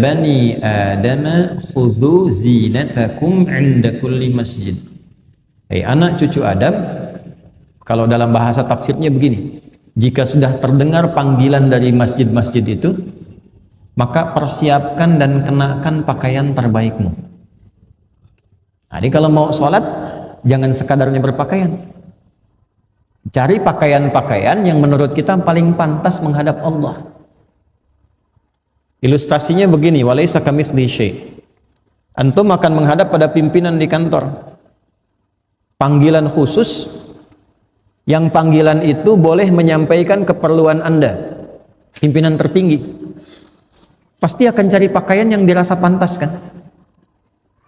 Bani Adam khudhu zinatakum 'inda kulli masjid. Hai anak cucu Adam, kalau dalam bahasa tafsirnya begini, jika sudah terdengar panggilan dari masjid-masjid itu, maka persiapkan dan kenakan pakaian terbaikmu. Jadi kalau mau sholat, jangan sekadarnya berpakaian. Cari pakaian-pakaian yang menurut kita paling pantas menghadap Allah. Ilustrasinya begini, walaysa kamitslihi syai'. Antum akan menghadap pada pimpinan di kantor. Panggilan khusus, yang panggilan itu boleh menyampaikan keperluan Anda. Pimpinan tertinggi. Pasti akan cari pakaian yang dirasa pantas kan?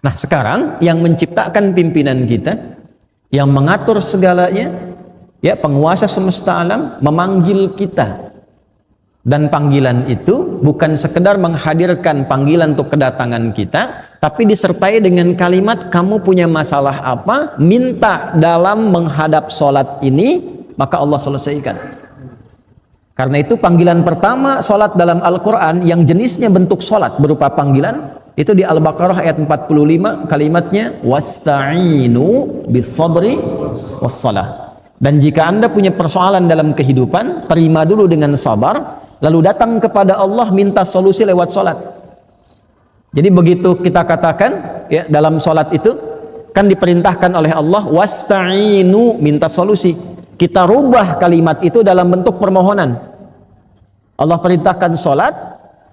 Nah sekarang yang menciptakan pimpinan kita, yang mengatur segalanya, ya penguasa semesta alam, memanggil kita. Dan panggilan itu bukan sekedar menghadirkan panggilan untuk kedatangan kita, tapi disertai dengan kalimat, kamu punya masalah apa, minta dalam menghadap sholat ini, maka Allah selesaikan. Karena itu panggilan pertama sholat dalam Al-Quran yang jenisnya bentuk sholat berupa panggilan, itu di Al-Baqarah ayat 45, kalimatnya wasta'inu bis-sabri was-salah. Dan jika Anda punya persoalan dalam kehidupan, terima dulu dengan sabar, lalu datang kepada Allah minta solusi lewat sholat. Jadi begitu kita katakan ya, dalam sholat itu kan diperintahkan oleh Allah wasta'inu, minta solusi. Kita rubah kalimat itu dalam bentuk permohonan. Allah perintahkan sholat,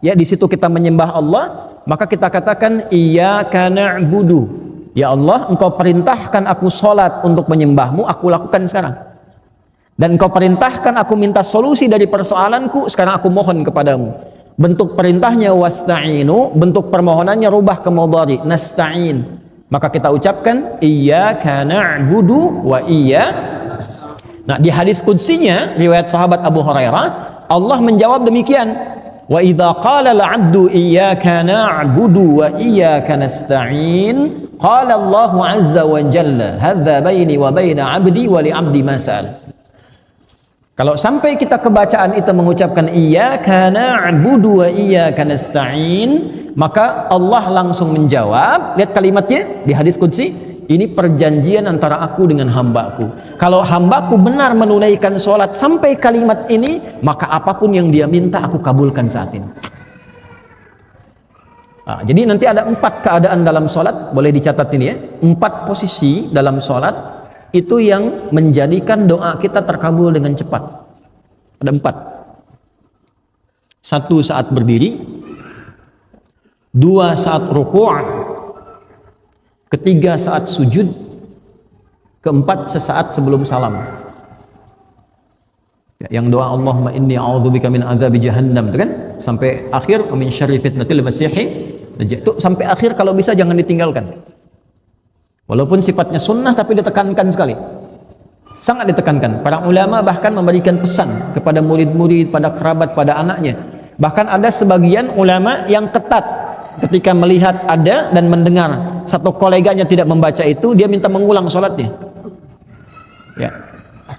ya di situ kita menyembah Allah, maka kita katakan iyyaka na'budu. Ya Allah, engkau perintahkan aku sholat untuk menyembahmu, aku lakukan sekarang. Dan engkau perintahkan aku minta solusi dari persoalanku, sekarang aku mohon kepadamu. Bentuk perintahnya wasta'inu, bentuk permohonannya rubah ke mudhari, nasta'in. Maka kita ucapkan iyyaka na'budu wa Nah di hadis qudsinya riwayat sahabat Abu Hurairah, Allah menjawab demikian, wa idza qala al-'abdu iyyaka na'budu wa iyyaka nasta'in qala Allahu 'azza wa jalla hadza baini wa baina 'abdi wa li 'abdi ma sa'al. Kalau sampai kita kebacaan itu mengucapkan iyyaka na'budu wa iyyaka nasta'in, maka Allah langsung menjawab. Lihat kalimatnya di hadis qudsi, ini perjanjian antara aku dengan hambaku. Kalau hambaku benar menunaikan sholat sampai kalimat ini, maka apapun yang dia minta aku kabulkan saat ini. Nah, jadi nanti ada 4 keadaan dalam sholat, boleh dicatat ini ya, 4 posisi dalam sholat itu yang menjadikan doa kita terkabul dengan cepat. Ada 4. 1 saat berdiri, 2 saat ruku', 3 saat sujud, 4 sesaat sebelum salam. Ya, yang doa Allahumma inni a'udzubika min azabi jahannam itu kan sampai akhir, min syarri fitnatil masiihid dajjal. Itu sampai akhir kalau bisa jangan ditinggalkan. Walaupun sifatnya sunnah tapi ditekankan sekali, sangat ditekankan. Para ulama bahkan memberikan pesan kepada murid-murid, pada kerabat, pada anaknya. Bahkan ada sebagian ulama yang ketat ketika melihat ada dan mendengar satu koleganya tidak membaca itu, dia minta mengulang sholatnya. Ya,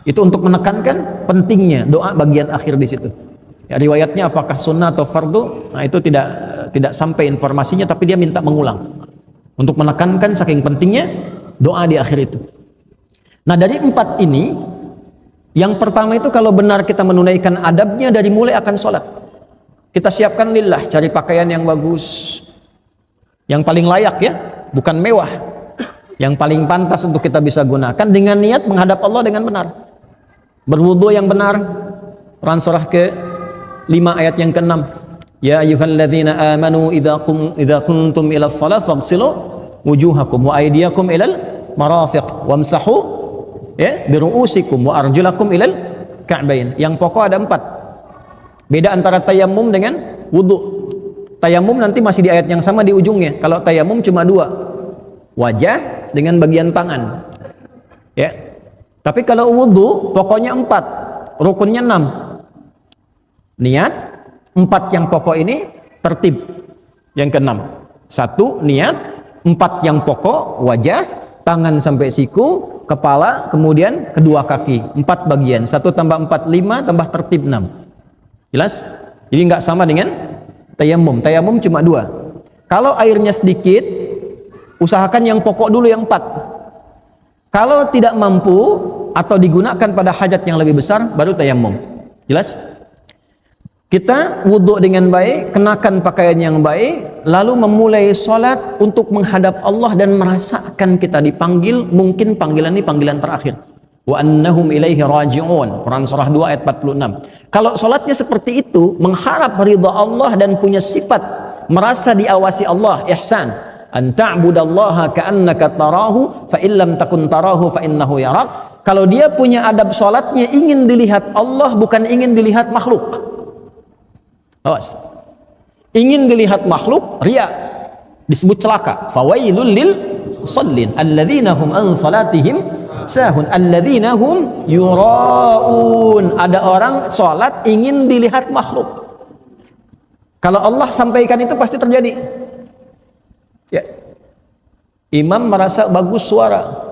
itu untuk menekankan pentingnya doa bagian akhir di situ. Ya, riwayatnya apakah sunnah atau fardu, nah itu tidak sampai informasinya, tapi dia minta mengulang. Untuk menekankan saking pentingnya doa di akhir itu. Nah dari 4 ini, yang pertama itu kalau benar kita menunaikan adabnya dari mulai akan sholat, kita siapkan lillah, cari pakaian yang bagus, yang paling layak ya, bukan mewah, yang paling pantas untuk kita bisa gunakan dengan niat menghadap Allah dengan benar. Berwudu yang benar, Quran surah ke-5 ayat yang ke-6. Ya ayyuhalladzina amanu idza kuntum ila shalah faghsilu wujuhakum wa aydiyakum ilal marafiq wamsahu ya biru'usikum wa arjulakum ilal ka'bain. Yang pokok ada 4. Beda antara tayammum dengan wudu. Tayammum nanti masih di ayat yang sama di ujungnya. Kalau tayammum cuma 2. Wajah dengan bagian tangan. Ya. Tapi kalau wudu pokoknya 4, rukunnya 6. Niat 4 yang pokok ini tertib. Yang ke-6, 1 niat, 4 yang pokok wajah, tangan sampai siku, kepala, kemudian kedua kaki, 4 bagian. 1 tambah 4 5 tambah tertib 6. Jelas? Jadi nggak sama dengan tayamum. Tayamum cuma 2. Kalau airnya sedikit, usahakan yang pokok dulu yang 4. Kalau tidak mampu atau digunakan pada hajat yang lebih besar, baru tayamum. Jelas? Kita wudhu dengan baik, kenakan pakaian yang baik, lalu memulai sholat untuk menghadap Allah dan merasakan kita dipanggil, mungkin panggilan ini panggilan terakhir. Wa annahum ilaihi raji'un. Quran surah 2 ayat 46. Kalau sholatnya seperti itu, mengharap ridha Allah dan punya sifat merasa diawasi Allah, ihsan. An ta'budallaha ka'annaka tarahu fa illam takun tarahu fa innahu yarak. Kalau dia punya adab sholatnya ingin dilihat Allah, bukan ingin dilihat makhluk. Awas. Ingin dilihat makhluk, riya, disebut celaka. Fawailul lil musallin alladzina hum an salatihim sahun alladzina hum yuraun. Ada orang salat ingin dilihat makhluk. Kalau Allah sampaikan itu pasti terjadi. Ya. Imam merasa bagus suara.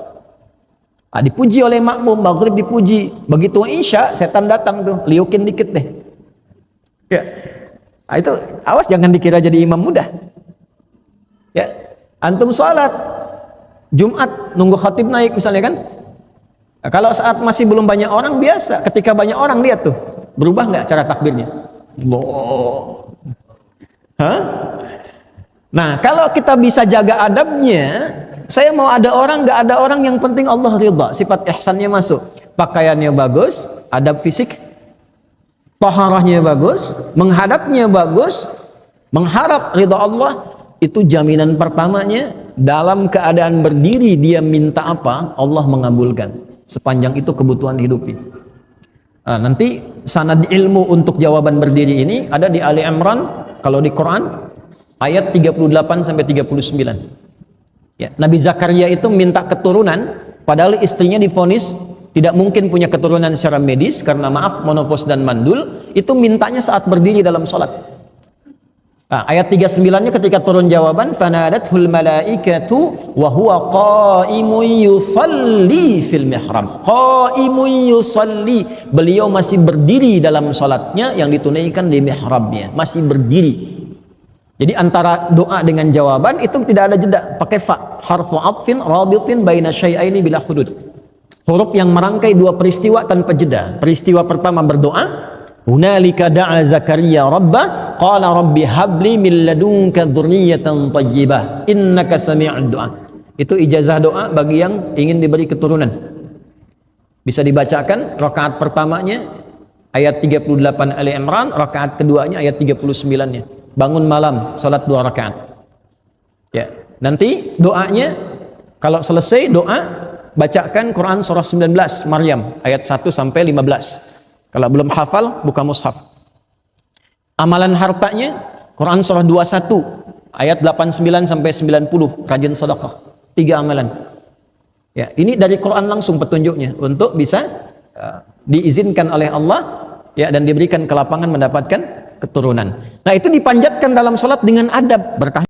Dipuji oleh makmum, maghrib dipuji. Begitu isya, setan datang tuh, liukin dikit deh. Ya. Itu awas jangan dikira jadi imam mudah. Ya, antum sholat Jumat nunggu khatib naik misalnya kan. Nah, kalau saat masih belum banyak orang biasa, ketika banyak orang lihat tuh, berubah nggak cara takbirnya? Loh. Hah? Nah, kalau kita bisa jaga adabnya, saya mau ada orang nggak ada orang, yang penting Allah ridha, sifat ihsannya masuk, pakaiannya bagus, adab fisik, taharahnya bagus, menghadapnya bagus, mengharap ridha Allah, itu jaminan pertamanya. Dalam keadaan berdiri dia minta apa, Allah mengabulkan, sepanjang itu kebutuhan hidupnya. Nah, nanti sanad ilmu untuk jawaban berdiri ini ada di Ali Imran kalau di Quran ayat 38 sampai 39. Ya, Nabi Zakaria itu minta keturunan, padahal istrinya divonis tidak mungkin punya keturunan secara medis karena maaf monofos dan mandul. Itu mintanya saat berdiri dalam sholat. Nah, ayat 39-nya ketika turun jawaban, fanadathul malaikatu wa huwa qaimun yusalli fil mihrab. Qaimun yusalli, beliau masih berdiri dalam sholatnya yang ditunaikan di mihrabnya, masih berdiri. Jadi antara doa dengan jawaban itu tidak ada jeda, pakai fa, harfu atfin rabitin baina syai'aini bila hudud. Huruf yang merangkai dua peristiwa tanpa jeda. Peristiwa pertama berdoa, hunalika da'a Zakaria rabbah qala rabbi habli min ladunka dzurriyyatan thayyibah innaka sami'ud du'a. Itu ijazah doa bagi yang ingin diberi keturunan. Bisa dibacakan rakaat pertamanya ayat 38 Ali Imran, rakaat keduanya ayat 39-nya. Bangun malam salat 2 rakaat. Ya, nanti doanya kalau selesai doa bacakan Quran surah 19 Maryam ayat 1 sampai 15. Kalau belum hafal, buka mushaf. Amalan hartanya, Quran surah 21, ayat 89 sampai 90, rajin sedekah. 3 amalan. Ya, ini dari Quran langsung petunjuknya untuk bisa diizinkan oleh Allah ya, dan diberikan kelapangan mendapatkan keturunan. Nah, itu dipanjatkan dalam sholat dengan adab, berkah.